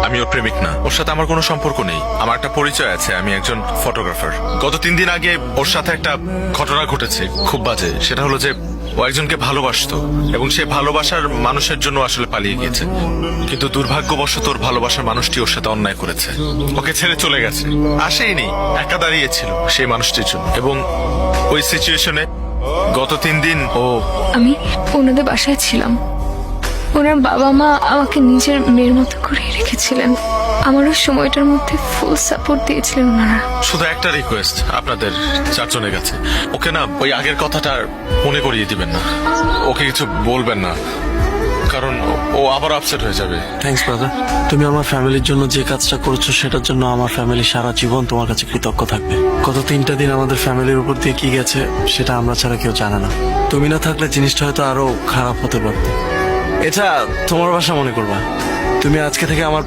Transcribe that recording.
আমি ওর প্রেমিক না, ওর সাথে আমার কোনো সম্পর্ক নেই। আমার একটা পরিচয় আছে, আমি একজন ফটোগ্রাফার। গত 3 দিন আগে ওর সাথে একটা ঘটনা ঘটেছে, খুব বাজে। সেটা হলো যে ও একজনকে ভালোবাসতো এবং সে ভালোবাসার মানুষের জন্য আসলে পালিয়ে গিয়েছে, কিন্তু দুর্ভাগ্যবশত ওর ভালোবাসার মানুষটি ওর সাথে অন্যায় করেছে, ওকে ছেড়ে চলে গেছে। আসেইনি, একা দাঁড়িয়েছিল সেই মানুষটির জন্য। এবং ওই সিচুয়েশনে গত 3 দিন ও আমি ওনাদের বাসায় ছিলাম। ওনার বাবা মা আমাকে নিজের মেয়ের মতো করে রেখেছিলেন। আমারও সময়টার মধ্যে ফুল সাপোর্ট দিয়েছিলেন ওনারা। শুধু একটা রিকোয়েস্ট আপনাদের 4 জনের কাছে, ওকে না ওই আগের কথাটা আর মনে করিয়ে দিবেন না, ওকে কিছু বলবেন না, কারণ ও আবার আপসেট হয়ে যাবে। থ্যাঙ্কস ব্রাদার, তুমি আমার ফ্যামিলির জন্য যে কাজটা করছো সেটার জন্য আমার ফ্যামিলি সারা জীবন তোমার কাছে কৃতজ্ঞ থাকবে। গত 3টা দিন আমাদের ফ্যামিলির উপর দিয়ে কি গেছে সেটা আমরা ছাড়া কেউ জানে না। তুমি না থাকলে জিনিসটা হয়তো আরো খারাপ হতে পারত। এটা তোমার বাসা মনে করবা। তুমি আজকে থেকে আমার